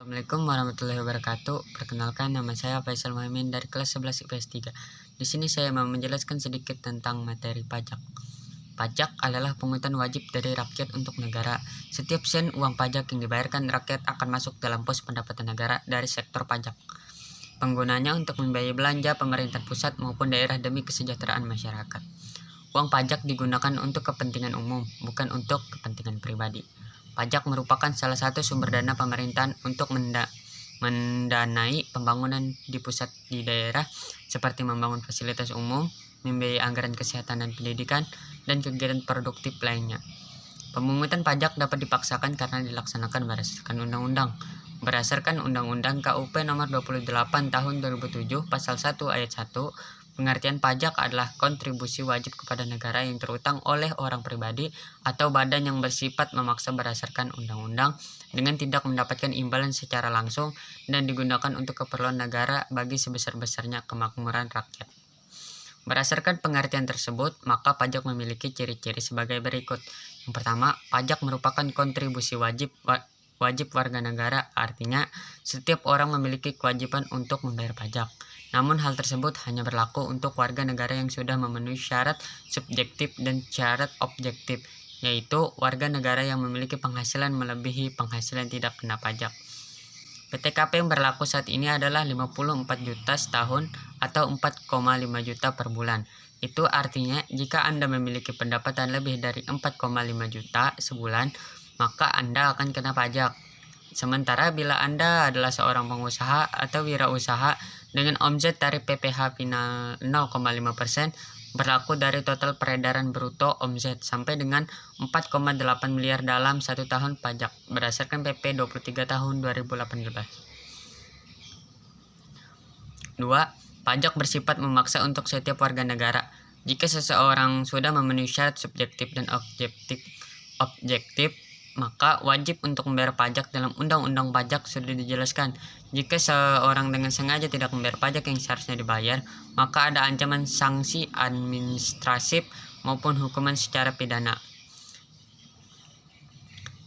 Assalamualaikum warahmatullahi wabarakatuh. Perkenalkan, nama saya Faisal Muhammad dari kelas 11 IPS 3. Di sini saya mau menjelaskan sedikit tentang materi pajak. Pajak adalah pungutan wajib dari rakyat untuk negara. Setiap sen uang pajak yang dibayarkan rakyat akan masuk dalam pos pendapatan negara dari sektor pajak. Penggunanya untuk membiayai belanja pemerintah pusat maupun daerah demi kesejahteraan masyarakat. Uang pajak digunakan untuk kepentingan umum, bukan untuk kepentingan pribadi. Pajak merupakan salah satu sumber dana pemerintahan untuk mendanai pembangunan di pusat di daerah, seperti membangun fasilitas umum, membiayai anggaran kesehatan dan pendidikan, dan kegiatan produktif lainnya. Pemungutan pajak dapat dipaksakan karena dilaksanakan berdasarkan undang-undang. Berdasarkan Undang-Undang KUP Nomor 28 Tahun 2007 Pasal 1 Ayat 1, pengertian pajak adalah kontribusi wajib kepada negara yang terutang oleh orang pribadi atau badan yang bersifat memaksa berdasarkan undang-undang dengan tidak mendapatkan imbalan secara langsung dan digunakan untuk keperluan negara bagi sebesar-besarnya kemakmuran rakyat. Berdasarkan pengertian tersebut, maka pajak memiliki ciri-ciri sebagai berikut. Yang pertama, pajak merupakan kontribusi wajib warga negara, artinya setiap orang memiliki kewajiban untuk membayar pajak. Namun hal tersebut hanya berlaku untuk warga negara yang sudah memenuhi syarat subjektif dan syarat objektif, yaitu warga negara yang memiliki penghasilan melebihi penghasilan tidak kena pajak. PTKP yang berlaku saat ini adalah 54 juta setahun atau 4,5 juta per bulan. Itu artinya jika Anda memiliki pendapatan lebih dari 4,5 juta sebulan, maka Anda akan kena pajak. Sementara bila Anda adalah seorang pengusaha atau wirausaha dengan omset tarif PPh final 0,5%, berlaku dari total peredaran bruto omset sampai dengan 4,8 miliar dalam 1 tahun pajak berdasarkan PP 23 tahun 2018. 2. Pajak bersifat memaksa untuk setiap warga negara. Jika seseorang sudah memenuhi syarat subjektif dan objektif, maka wajib untuk membayar pajak. Dalam Undang-Undang Pajak sudah dijelaskan, jika seorang dengan sengaja tidak membayar pajak yang seharusnya dibayar, maka ada ancaman sanksi administratif maupun hukuman secara pidana.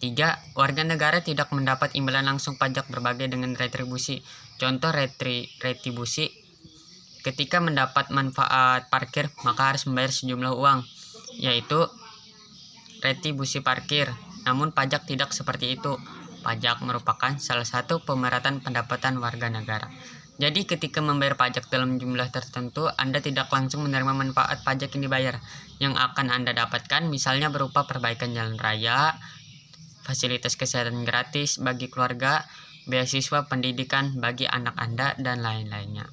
3. Warga negara tidak mendapat imbalan langsung pajak berbagai dengan retribusi. Contoh retribusi, ketika mendapat manfaat parkir, maka harus membayar sejumlah uang, yaitu retribusi parkir. Namun pajak tidak seperti itu. Pajak merupakan salah satu pemerataan pendapatan warga negara. Jadi ketika membayar pajak dalam jumlah tertentu, Anda tidak langsung menerima manfaat pajak yang dibayar. Yang akan Anda dapatkan misalnya berupa perbaikan jalan raya, fasilitas kesehatan gratis bagi keluarga, beasiswa pendidikan bagi anak Anda, dan lain-lainnya.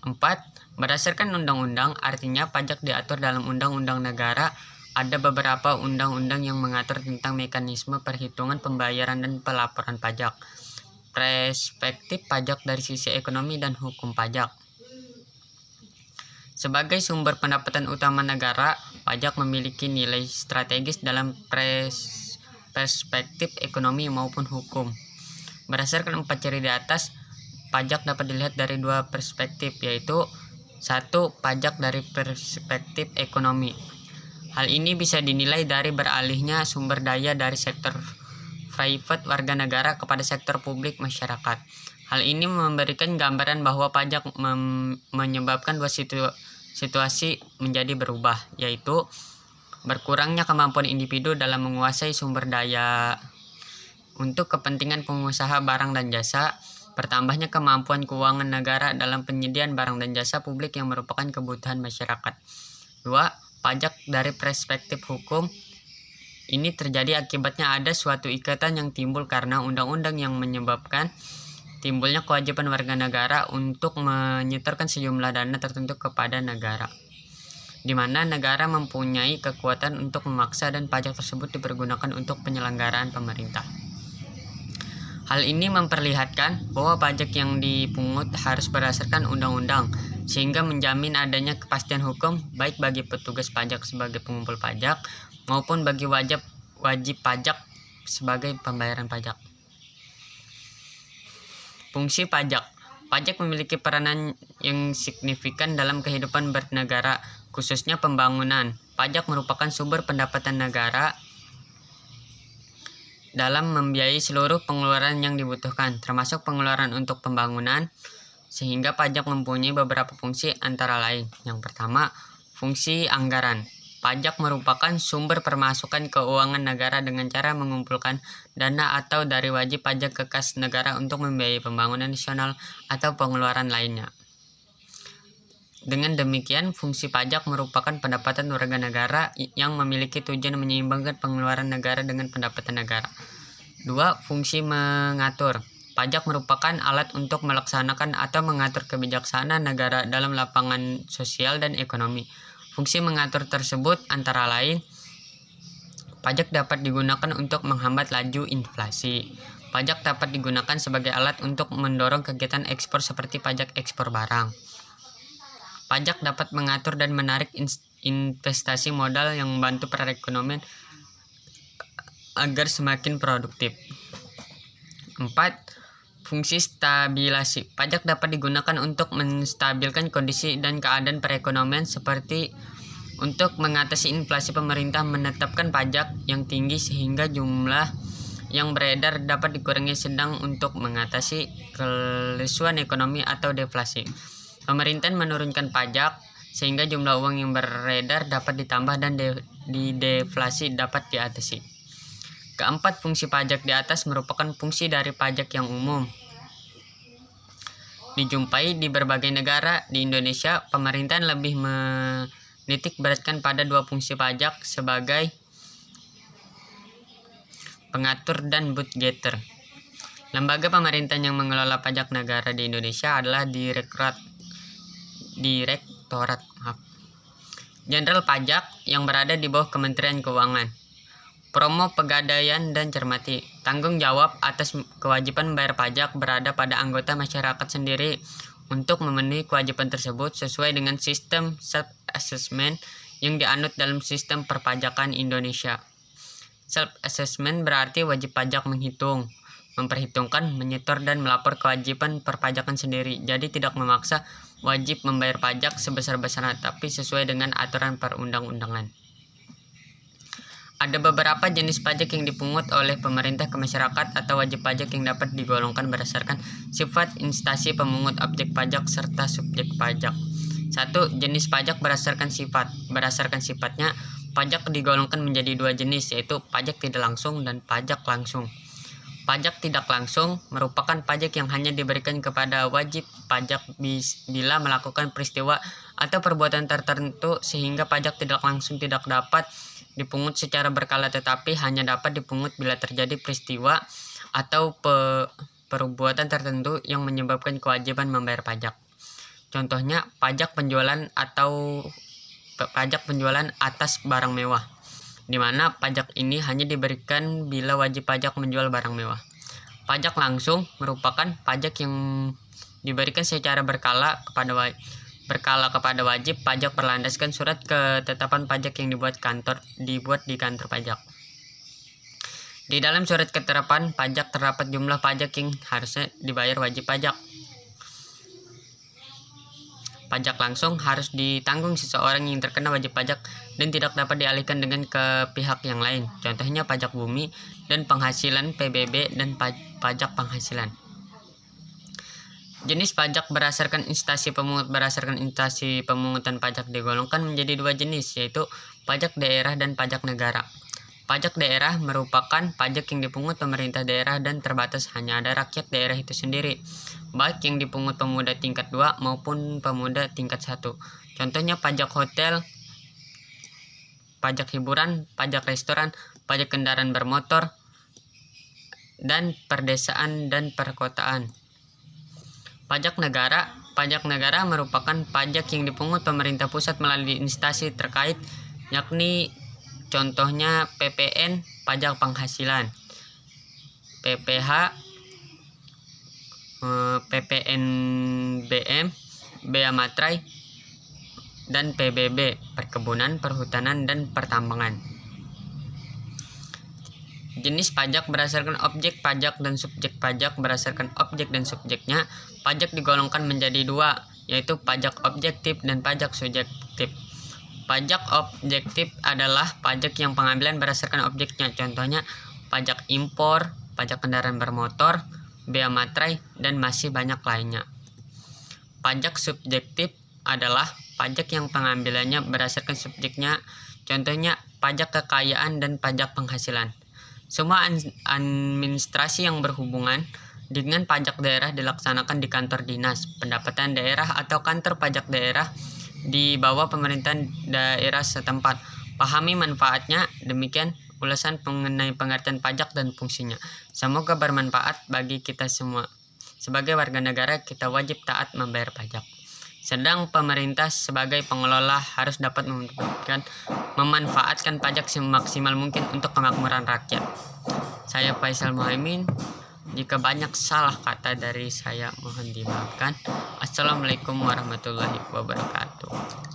4. Berdasarkan undang-undang, artinya pajak diatur dalam undang-undang negara. Ada beberapa undang-undang yang mengatur tentang mekanisme perhitungan pembayaran dan pelaporan pajak, perspektif pajak dari sisi ekonomi dan hukum pajak. Sebagai sumber pendapatan utama negara, pajak memiliki nilai strategis dalam perspektif ekonomi maupun hukum. Berdasarkan 4 ciri di atas, pajak dapat dilihat dari 2 perspektif, yaitu 1. Pajak dari perspektif ekonomi. Hal ini bisa dinilai dari beralihnya sumber daya dari sektor private warga negara kepada sektor publik masyarakat. Hal ini memberikan gambaran bahwa pajak menyebabkan dua situasi menjadi berubah, yaitu berkurangnya kemampuan individu dalam menguasai sumber daya untuk kepentingan pengusaha barang dan jasa, bertambahnya kemampuan keuangan negara dalam penyediaan barang dan jasa publik yang merupakan kebutuhan masyarakat. 2. Pajak dari perspektif hukum. Ini terjadi akibatnya ada suatu ikatan yang timbul karena undang-undang yang menyebabkan timbulnya kewajiban warga negara untuk menyetorkan sejumlah dana tertentu kepada negara, di mana negara mempunyai kekuatan untuk memaksa dan pajak tersebut dipergunakan untuk penyelenggaraan pemerintah. Hal ini memperlihatkan bahwa pajak yang dipungut harus berdasarkan undang-undang, sehingga menjamin adanya kepastian hukum baik bagi petugas pajak sebagai pengumpul pajak maupun bagi wajib pajak sebagai pembayaran pajak. Fungsi pajak. Pajak memiliki peranan yang signifikan dalam kehidupan bernegara, khususnya pembangunan. Pajak merupakan sumber pendapatan negara dalam membiayai seluruh pengeluaran yang dibutuhkan, termasuk pengeluaran untuk pembangunan, sehingga pajak mempunyai beberapa fungsi antara lain. Yang pertama, fungsi anggaran. Pajak merupakan sumber pemasukan keuangan negara dengan cara mengumpulkan dana atau dari wajib pajak ke kas negara untuk membiayai pembangunan nasional atau pengeluaran lainnya. Dengan demikian, fungsi pajak merupakan pendapatan warga negara yang memiliki tujuan menyeimbangkan pengeluaran negara dengan pendapatan negara. 2. Fungsi mengatur. Pajak merupakan alat untuk melaksanakan atau mengatur kebijaksanaan negara dalam lapangan sosial dan ekonomi. Fungsi mengatur tersebut antara lain, pajak dapat digunakan untuk menghambat laju inflasi. Pajak dapat digunakan sebagai alat untuk mendorong kegiatan ekspor seperti pajak ekspor barang. Pajak dapat mengatur dan menarik investasi modal yang membantu perekonomian agar semakin produktif. 4. Fungsi stabilisasi. Pajak dapat digunakan untuk menstabilkan kondisi dan keadaan perekonomian seperti untuk mengatasi inflasi. Pemerintah menetapkan pajak yang tinggi sehingga jumlah yang beredar dapat dikurangi, sedang untuk mengatasi kelesuan ekonomi atau deflasi, pemerintah menurunkan pajak sehingga jumlah uang yang beredar dapat ditambah dan deflasi dapat diatasi. Keempat, fungsi pajak di atas merupakan fungsi dari pajak yang umum. Dijumpai di berbagai negara. Di Indonesia, pemerintahan lebih menitik beratkan pada dua fungsi pajak sebagai pengatur dan budgeter. Lembaga pemerintahan yang mengelola pajak negara di Indonesia adalah Direktorat Jenderal Pajak yang berada di bawah Kementerian Keuangan. Promo Pegadaian dan Cermati. Tanggung jawab atas kewajiban membayar pajak berada pada anggota masyarakat sendiri untuk memenuhi kewajiban tersebut sesuai dengan sistem self-assessment yang dianut dalam sistem perpajakan Indonesia. Self-assessment berarti wajib pajak menghitung, memperhitungkan, menyetor, dan melapor kewajiban perpajakan sendiri. Jadi tidak memaksa wajib membayar pajak sebesar-besarnya, tapi sesuai dengan aturan perundang-undangan. Ada beberapa jenis pajak yang dipungut oleh pemerintah ke masyarakat atau wajib pajak yang dapat digolongkan berdasarkan sifat instansi pemungut objek pajak serta subjek pajak. 1. Jenis pajak berdasarkan sifat. Berdasarkan sifatnya, pajak digolongkan menjadi dua jenis, yaitu pajak tidak langsung dan pajak langsung. Pajak tidak langsung merupakan pajak yang hanya diberikan kepada wajib pajak bila melakukan peristiwa atau perbuatan tertentu, sehingga pajak tidak langsung tidak dapat dipungut secara berkala tetapi hanya dapat dipungut bila terjadi peristiwa atau perbuatan tertentu yang menyebabkan kewajiban membayar pajak. Contohnya pajak penjualan atau pajak penjualan atas barang mewah, di mana pajak ini hanya diberikan bila wajib pajak menjual barang mewah. Pajak langsung merupakan pajak yang diberikan secara berkala kepada wajib pajak berlandaskan surat ketetapan pajak yang dibuat di kantor pajak. Di dalam surat ketetapan pajak terdapat jumlah pajak yang harusnya dibayar wajib pajak. Pajak langsung harus ditanggung seseorang yang terkena wajib pajak dan tidak dapat dialihkan dengan ke pihak yang lain. Contohnya pajak bumi dan penghasilan PBB dan pajak penghasilan. Jenis pajak berdasarkan instansi pemungut. Berdasarkan instansi pemungutan pajak digolongkan menjadi dua jenis, yaitu pajak daerah dan pajak negara. Pajak daerah merupakan pajak yang dipungut pemerintah daerah dan terbatas hanya ada rakyat daerah itu sendiri, baik yang dipungut pemuda tingkat 2 maupun pemuda tingkat 1. Contohnya pajak hotel, pajak hiburan, pajak restoran, pajak kendaraan bermotor, dan perdesaan dan perkotaan. Pajak negara merupakan pajak yang dipungut pemerintah pusat melalui instansi terkait, yakni contohnya PPN, pajak penghasilan, PPH, PPNBM, Bea Matrai, dan PBB, perkebunan, perhutanan, dan pertambangan. Jenis pajak berdasarkan objek pajak dan subjek pajak. Berdasarkan objek dan subjeknya, pajak digolongkan menjadi dua, yaitu pajak objektif dan pajak subjektif. Pajak objektif adalah pajak yang pengambilan berdasarkan objeknya. Contohnya, pajak impor, pajak kendaraan bermotor, bea materai, dan masih banyak lainnya. Pajak subjektif adalah pajak yang pengambilannya berdasarkan subjeknya, contohnya pajak kekayaan dan pajak penghasilan. Semua administrasi yang berhubungan dengan pajak daerah dilaksanakan di kantor dinas pendapatan daerah atau kantor pajak daerah di bawah pemerintahan daerah setempat. Pahami manfaatnya. Demikian ulasan mengenai pengertian pajak dan fungsinya. Semoga bermanfaat bagi kita semua. Sebagai warga negara, kita wajib taat membayar pajak. Sedang pemerintah sebagai pengelola harus dapat memanfaatkan pajak semaksimal mungkin untuk kemakmuran rakyat. Saya Faisal Muhaimin. Jika banyak salah kata dari saya, mohon dimaafkan. Assalamualaikum warahmatullahi wabarakatuh.